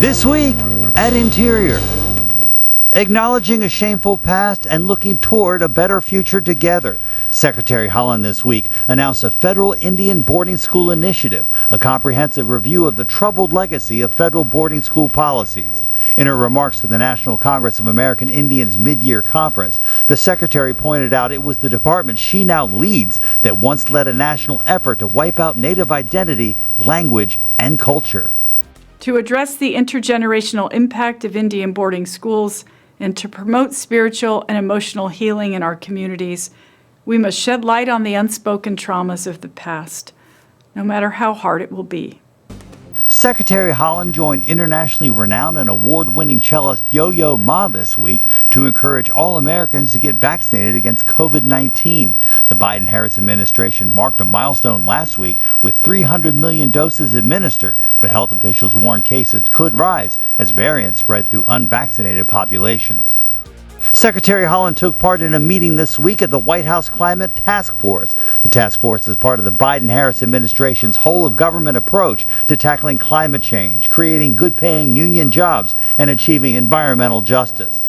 This week at Interior. Acknowledging a shameful past and looking toward a better future together. Secretary Haaland this week announced a federal Indian boarding school initiative, a comprehensive review of the troubled legacy of federal boarding school policies. In her remarks to the National Congress of American Indians mid-year conference, the secretary pointed out it was the department she now leads that once led a national effort to wipe out Native identity, language, and culture. To address the intergenerational impact of Indian boarding schools and to promote spiritual and emotional healing in our communities, we must shed light on the unspoken traumas of the past, no matter how hard it will be. Secretary Haaland joined internationally renowned and award-winning cellist Yo-Yo Ma this week to encourage all Americans to get vaccinated against COVID-19. The Biden-Harris administration marked a milestone last week with 300 million doses administered, but health officials warn cases could rise as variants spread through unvaccinated populations. Secretary Haaland took part in a meeting this week at the White House Climate Task Force. The task force is part of the Biden-Harris administration's whole-of-government approach to tackling climate change, creating good-paying union jobs, and achieving environmental justice.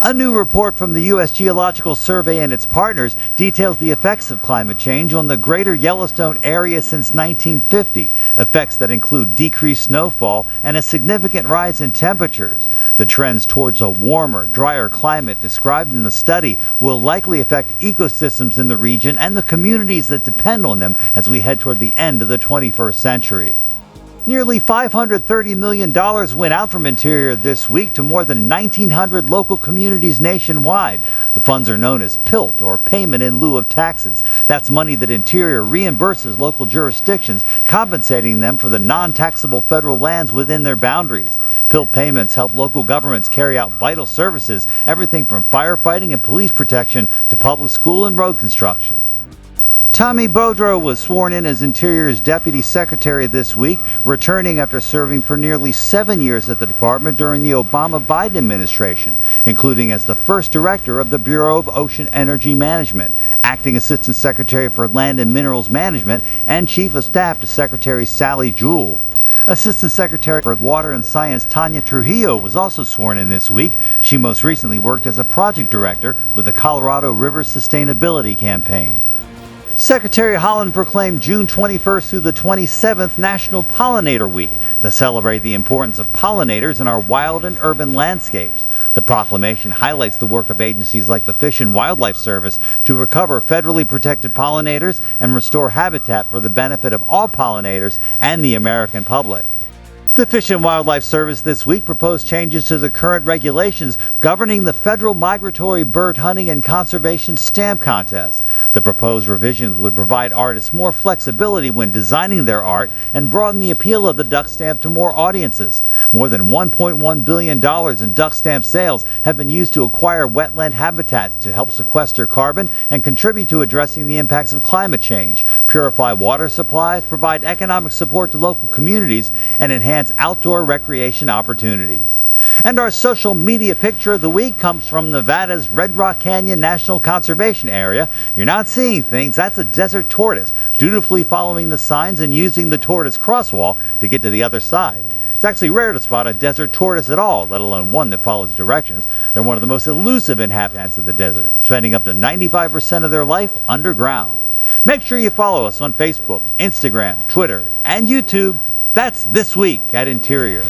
A new report from the U.S. Geological Survey and its partners details the effects of climate change on the greater Yellowstone area since 1950, effects that include decreased snowfall and a significant rise in temperatures. The trends towards a warmer, drier climate described in the study will likely affect ecosystems in the region and the communities that depend on them as we head toward the end of the 21st century. Nearly $530 million went out from Interior this week to more than 1,900 local communities nationwide. The funds are known as PILT, or Payment in Lieu of Taxes. That's money that Interior reimburses local jurisdictions, compensating them for the non-taxable federal lands within their boundaries. PILT payments help local governments carry out vital services, everything from firefighting and police protection to public school and road construction. Tommy Beaudreau was sworn in as Interior's Deputy Secretary this week, returning after serving for nearly 7 years at the department during the Obama-Biden administration, including as the first director of the Bureau of Ocean Energy Management, acting Assistant Secretary for Land and Minerals Management, and Chief of Staff to Secretary Sally Jewell. Assistant Secretary for Water and Science Tanya Trujillo was also sworn in this week. She most recently worked as a project director with the Colorado River Sustainability Campaign. Secretary Haaland proclaimed June 21st through the 27th National Pollinator Week to celebrate the importance of pollinators in our wild and urban landscapes. The proclamation highlights the work of agencies like the Fish and Wildlife Service to recover federally protected pollinators and restore habitat for the benefit of all pollinators and the American public. The Fish and Wildlife Service this week proposed changes to the current regulations governing the federal migratory bird hunting and conservation stamp contest. The proposed revisions would provide artists more flexibility when designing their art and broaden the appeal of the duck stamp to more audiences. More than $1.1 billion in duck stamp sales have been used to acquire wetland habitats to help sequester carbon and contribute to addressing the impacts of climate change, purify water supplies, provide economic support to local communities, and enhance outdoor recreation opportunities. And our social media picture of the week comes from Nevada's Red Rock Canyon National Conservation Area. You're not seeing things, that's a desert tortoise, dutifully following the signs and using the tortoise crosswalk to get to the other side. It's actually rare to spot a desert tortoise at all, let alone one that follows directions. They're one of the most elusive inhabitants of the desert, spending up to 95% of their life underground. Make sure you follow us on Facebook, Instagram, Twitter, and YouTube. That's This Week at Interior.